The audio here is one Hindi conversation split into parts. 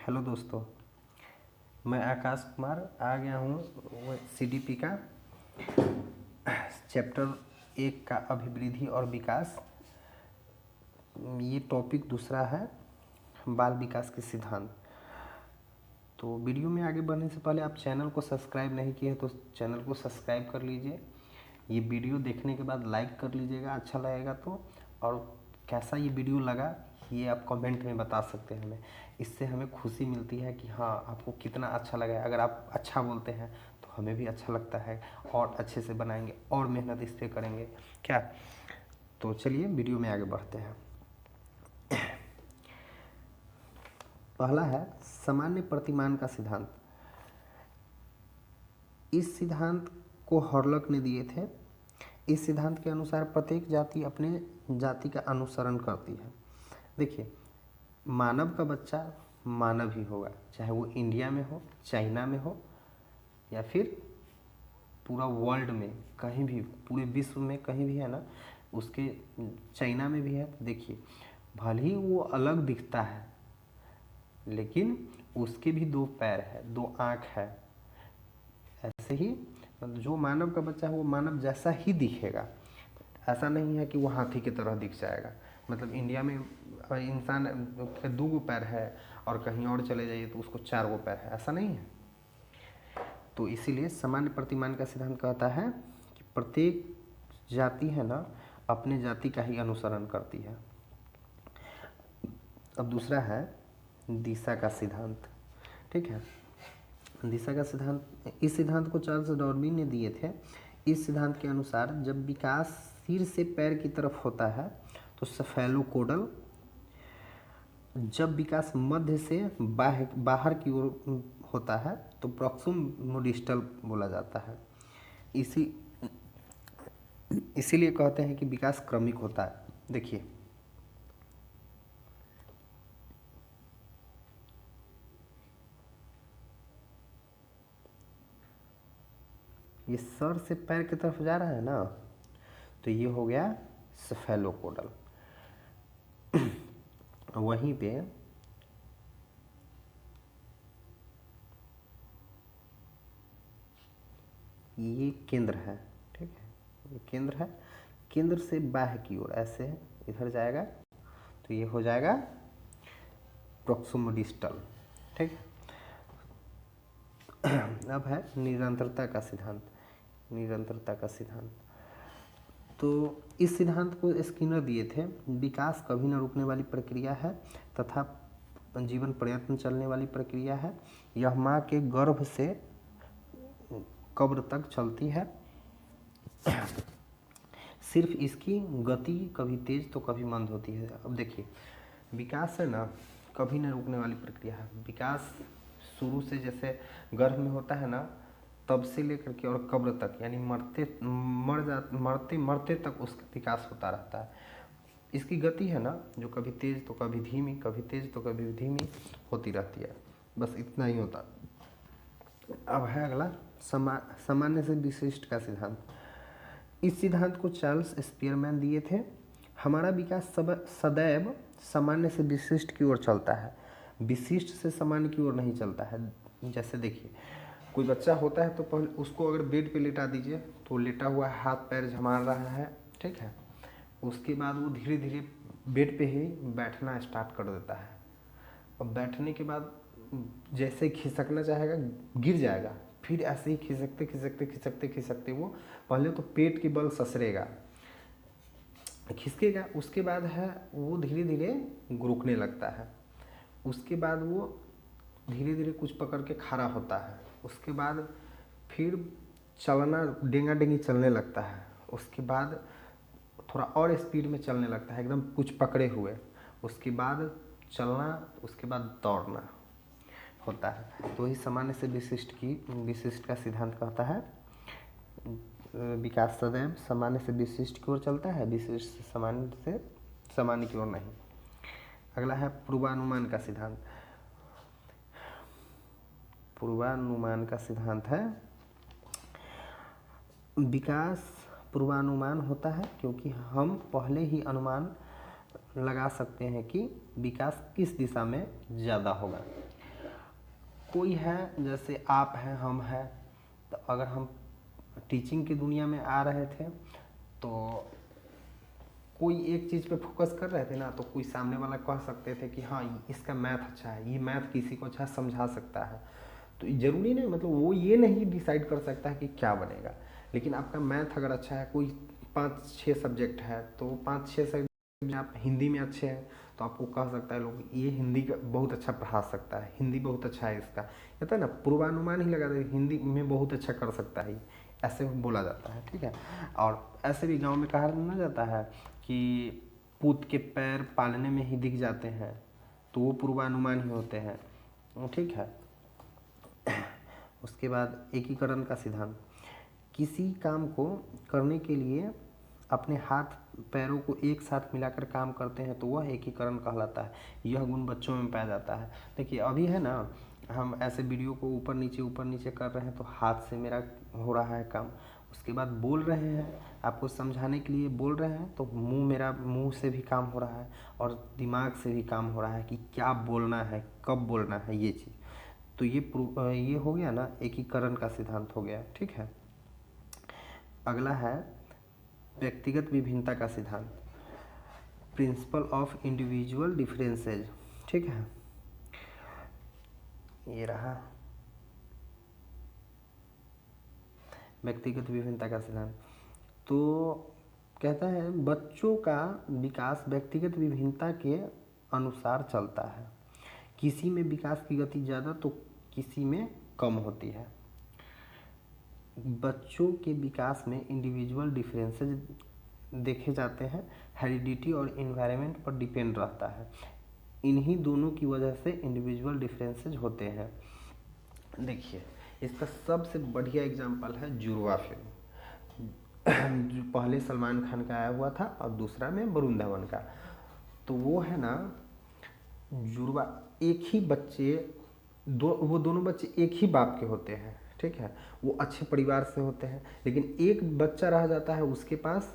हेलो दोस्तों, मैं आकाश कुमार आ गया हूँ सीडीपी का चैप्टर 1 का अभिवृद्धि और विकास। ये टॉपिक दूसरा है, बाल विकास के सिद्धांत। तो वीडियो में आगे बढ़ने से पहले आप चैनल को सब्सक्राइब नहीं किए तो चैनल को सब्सक्राइब कर लीजिए। ये वीडियो देखने के बाद लाइक कर लीजिएगा अच्छा लगेगा तो, और कैसा ये वीडियो लगा ये आप कमेंट में बता सकते हैं हमें। इससे हमें खुशी मिलती है कि हाँ आपको कितना अच्छा लगा है। अगर आप अच्छा बोलते हैं तो हमें भी अच्छा लगता है और अच्छे से बनाएंगे और मेहनत इस पर करेंगे क्या। तो चलिए वीडियो में आगे बढ़ते हैं। पहला है सामान्य प्रतिमान का सिद्धांत। इस सिद्धांत को हॉर्लॉक ने दिए थे। इस सिद्धांत के अनुसार प्रत्येक जाति अपने जाति का अनुसरण करती है। देखिए, मानव का बच्चा मानव ही होगा, चाहे वो इंडिया में हो, चाइना में हो, या फिर पूरा वर्ल्ड में कहीं भी, पूरे विश्व में कहीं भी है ना। उसके चाइना में भी है, देखिए भले ही वो अलग दिखता है लेकिन उसके भी 2 पैर है, 2 आँख है। ऐसे ही जो मानव का बच्चा है वो मानव जैसा ही दिखेगा। ऐसा नहीं है कि वो हाथी की तरह दिख जाएगा। मतलब इंडिया में इंसान के 2 पैर है और कहीं और चले जाइए तो उसको 4 पैर है, ऐसा नहीं है। तो इसीलिए सामान्य प्रतिमान का सिद्धांत कहता है कि प्रत्येक जाति है ना अपने जाति का ही अनुसरण करती है। अब दूसरा है दिशा का सिद्धांत। ठीक है, दिशा का सिद्धांत, इस सिद्धांत को चार्ल्स डार्विन ने दिए थे। इस सिद्धांत के अनुसार जब विकास सिर से पैर की तरफ होता है तो सेफेलोकोडल, जब विकास मध्य से बाहर की ओर होता है तो प्रॉक्सिमोडिस्टल बोला जाता है। इसीलिए कहते हैं कि विकास क्रमिक होता है। देखिए, ये सर से पैर की तरफ जा रहा है ना, तो ये हो गया सेफेलोकोडल। वहीं पे ये केंद्र है। ठीक है, ये केंद्र है, केंद्र से बाह्य की ओर ऐसे इधर जाएगा तो ये हो जाएगा प्रॉक्सिमोडिस्टल। ठीक है, अब है निरंतरता का सिद्धांत। निरंतरता का सिद्धांत, तो इस सिद्धांत को स्किनर दिए थे। विकास कभी न रुकने वाली प्रक्रिया है तथा जीवन प्रयत्न चलने वाली प्रक्रिया है। यह माँ के गर्भ से कब्र तक चलती है। सिर्फ इसकी गति कभी तेज तो कभी मंद होती है। अब देखिए, विकास है ना कभी न रुकने वाली प्रक्रिया है। विकास शुरू से जैसे गर्भ में होता है ना, तब से लेकर के और कब्र तक, यानी मरते तक उसका विकास होता रहता है। इसकी गति है ना जो कभी तेज तो कभी धीमी, कभी तेज तो कभी धीमी होती रहती है। बस इतना ही होता। अब है अगला सामान्य से विशिष्ट का सिद्धांत। इस सिद्धांत को चार्ल्स स्पीयरमैन दिए थे। हमारा विकास सदैव सामान्य से विशिष्ट की ओर चलता है, विशिष्ट से सामान्य की ओर नहीं चलता है। जैसे देखिए, कोई बच्चा होता है तो पहले उसको अगर बेड पे लेटा दीजिए तो लेटा हुआ हाथ पैर झमार रहा है, ठीक है। उसके बाद वो धीरे धीरे बेड पे ही बैठना स्टार्ट कर देता है। और बैठने के बाद जैसे खिसकना चाहेगा गिर जाएगा, फिर ऐसे ही खिसकते खिसकते खिसकते खिसकते वो पहले तो पेट के बल ससरेगा, खिसकेगा। उसके बाद है वो धीरे धीरे रुकने लगता है। उसके बाद वो धीरे धीरे कुछ पकड़ के खड़ा होता है। उसके बाद फिर चलना, डेंगा डेंगी चलने लगता है। उसके बाद थोड़ा और स्पीड में चलने लगता है, एकदम कुछ पकड़े हुए। उसके बाद चलना, उसके बाद दौड़ना होता है। तो वही सामान्य से विशिष्ट का सिद्धांत कहता है विकास सदैव सामान्य से विशिष्ट की ओर चलता है, विशिष्ट से सामान्य की ओर नहीं। अगला है पूर्वानुमान का सिद्धांत। पूर्वानुमान का सिद्धांत है विकास पूर्वानुमान होता है क्योंकि हम पहले ही अनुमान लगा सकते हैं कि विकास किस दिशा में ज़्यादा होगा। कोई है, जैसे आप हैं, हम हैं, तो अगर हम टीचिंग की दुनिया में आ रहे थे तो कोई एक चीज़ पे फोकस कर रहे थे ना, तो कोई सामने वाला कह सकते थे कि हाँ इसका मैथ अच्छा है, ये मैथ किसी को अच्छा समझा सकता है। तो ज़रूरी नहीं, मतलब वो ये नहीं डिसाइड कर सकता है कि क्या बनेगा, लेकिन आपका मैथ अगर अच्छा है, कोई 5-6 सब्जेक्ट है, तो 5-6 सब्जेक्ट में आप हिंदी में अच्छे हैं, तो आपको कह सकता है लोग ये हिंदी का बहुत अच्छा पढ़ा सकता है, हिंदी बहुत अच्छा है इसका, कहता है ना, पूर्वानुमान ही लगा दे, हिंदी में बहुत अच्छा कर सकता है, ऐसे बोला जाता है। ठीक है, और ऐसे भी गांव में कहा ना जाता है कि पूत के पैर पालने में ही दिख जाते हैं, तो वो पूर्वानुमान ही होते हैं। ठीक है, उसके बाद एकीकरण का सिद्धांत, किसी काम को करने के लिए अपने हाथ पैरों को एक साथ मिलाकर काम करते हैं तो वह एकीकरण कहलाता है। यह गुण बच्चों में पाया जाता है। देखिए अभी है ना, हम ऐसे वीडियो को ऊपर नीचे कर रहे हैं तो हाथ से मेरा हो रहा है काम, उसके बाद बोल रहे हैं, आपको समझाने के लिए बोल रहे हैं तो मेरा मुंह से भी काम हो रहा है और दिमाग से भी काम हो रहा है कि क्या बोलना है, कब बोलना है, ये चीज़। तो ये हो गया ना, एकीकरण का सिद्धांत हो गया। ठीक है, अगला है व्यक्तिगत विभिन्नता का सिद्धांत, प्रिंसिपल ऑफ इंडिविजुअल डिफरेंसेज। ठीक है, ये रहा व्यक्तिगत विभिन्नता का सिद्धांत। तो कहता है बच्चों का विकास व्यक्तिगत विभिन्नता के अनुसार चलता है, किसी में विकास की गति ज़्यादा तो किसी में कम होती है। बच्चों के विकास में इंडिविजुअल डिफरेंसेज देखे जाते हैं, हेरिडिटी और इन्वायरमेंट पर डिपेंड रहता है, इन्हीं दोनों की वजह से इंडिविजुअल डिफरेंसेज होते हैं। देखिए इसका सबसे बढ़िया एग्जांपल है जुड़वा फिल्म, जो पहले सलमान खान का आया हुआ था और दूसरा में वरुण धवन का। तो वो है ना जुड़वा, एक ही बच्चे वो दोनों बच्चे एक ही बाप के होते हैं। ठीक है, वो अच्छे परिवार से होते हैं, लेकिन एक बच्चा रह जाता है उसके पास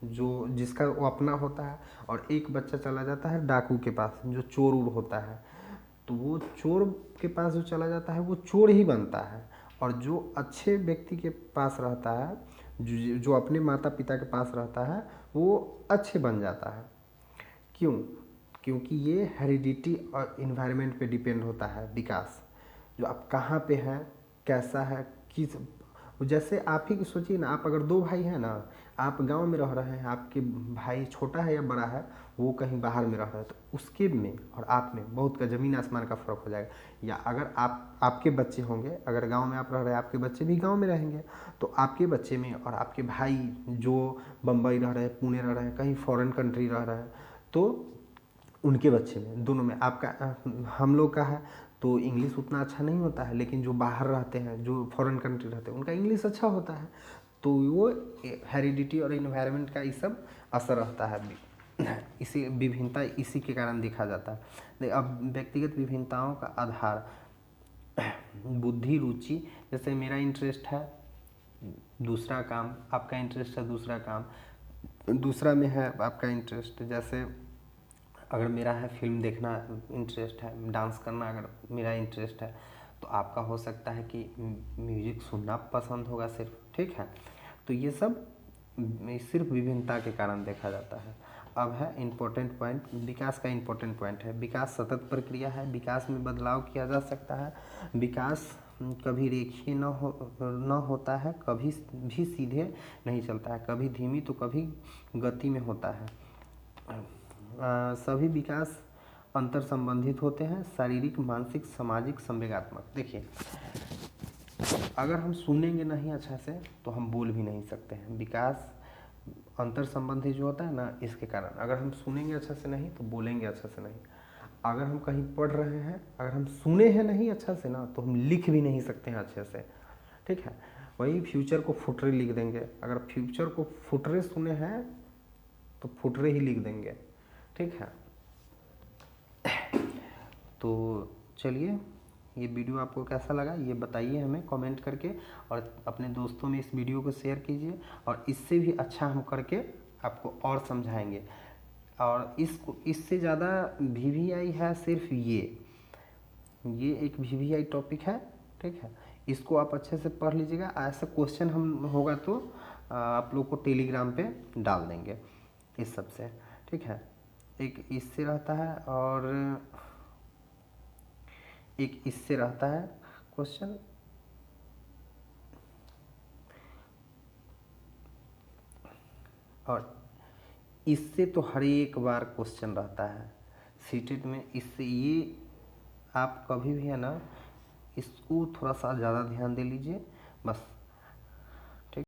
जो जिसका वो अपना होता है, और एक बच्चा चला जाता है डाकू के पास जो चोर उर होता है। तो वो चोर के पास जो चला जाता है वो चोर ही बनता है, और जो अच्छे व्यक्ति के पास रहता है, जो अपने माता पिता के पास रहता है, वो अच्छे बन जाता है। क्यों? क्योंकि ये हेरिडिटी और इन्वायरमेंट पे डिपेंड होता है विकास, जो आप कहाँ पे हैं, कैसा है, किस, जैसे आप ही सोचिए ना, आप अगर 2 भाई हैं ना, आप गांव में रह रहे हैं, आपके भाई छोटा है या बड़ा है, वो कहीं बाहर में रह रहा है, तो उसके में और आप में बहुत का ज़मीन आसमान का फ़र्क हो जाएगा। या अगर आपके बच्चे होंगे, अगर गांव में आप रह रहे हैं, आपके बच्चे भी गांव में रहेंगे, तो आपके बच्चे में और आपके भाई जो बम्बई रह रहे हैं, पुणे रह रहे हैं, कहीं फॉरेन कंट्री रह रहे हैं, तो उनके बच्चे में, दोनों में आपका, हम लोग का है तो इंग्लिश उतना अच्छा नहीं होता है, लेकिन जो बाहर रहते हैं, जो फॉरेन कंट्री रहते हैं, उनका इंग्लिश अच्छा होता है। तो वो हेरिडिटी और इन्वायरमेंट का ये सब असर रहता है, इसी विभिन्नता इसी के कारण देखा जाता है। अब व्यक्तिगत विभिन्नताओं का आधार, बुद्धि, रुचि, जैसे मेरा इंटरेस्ट है दूसरा काम, आपका इंटरेस्ट है दूसरा काम, दूसरा में है आपका इंटरेस्ट, जैसे अगर मेरा है फिल्म देखना इंटरेस्ट है, डांस करना अगर मेरा इंटरेस्ट है, तो आपका हो सकता है कि म्यूजिक सुनना पसंद होगा सिर्फ। ठीक है, तो ये सब सिर्फ विभिन्नता के कारण देखा जाता है। अब है इम्पोर्टेंट पॉइंट, विकास का इम्पोर्टेंट पॉइंट है, विकास सतत प्रक्रिया है, विकास में बदलाव किया जा सकता है, विकास कभी रेखीय न होता है, कभी भी सीधे नहीं चलता है, कभी धीमी तो कभी गति में होता है। सभी विकास अंतर संबंधित होते हैं, शारीरिक, मानसिक, सामाजिक, संवेगात्मक। देखिए अगर हम सुनेंगे नहीं अच्छा से तो हम बोल भी नहीं सकते हैं। विकास अंतर संबंधी जो होता है ना, इसके कारण अगर हम सुनेंगे अच्छा से नहीं तो बोलेंगे अच्छा से नहीं। अगर हम कहीं पढ़ रहे हैं, अगर हम सुने हैं नहीं अच्छा से ना, तो हम लिख भी नहीं सकते हैं अच्छे से। ठीक है, वही फ्यूचर को फुटरे लिख देंगे, अगर फ्यूचर को फुटरे सुने हैं तो फुटरे ही लिख देंगे। ठीक है, तो चलिए, ये वीडियो आपको कैसा लगा ये बताइए हमें कमेंट करके, और अपने दोस्तों में इस वीडियो को शेयर कीजिए, और इससे भी अच्छा हम करके आपको और समझाएंगे। और इससे ज़्यादा VVI है सिर्फ ये, ये एक VVI टॉपिक है, ठीक है। इसको आप अच्छे से पढ़ लीजिएगा। ऐसा क्वेश्चन हम होगा तो आप लोग को टेलीग्राम पे डाल देंगे इस सब से, ठीक है। एक इससे रहता है और एक इससे रहता है क्वेश्चन। और इससे तो हर एक बार क्वेश्चन रहता है सीटेट में। इससे ये आप कभी भी है ना, इसको थोड़ा सा ज़्यादा ध्यान दे लीजिए बस।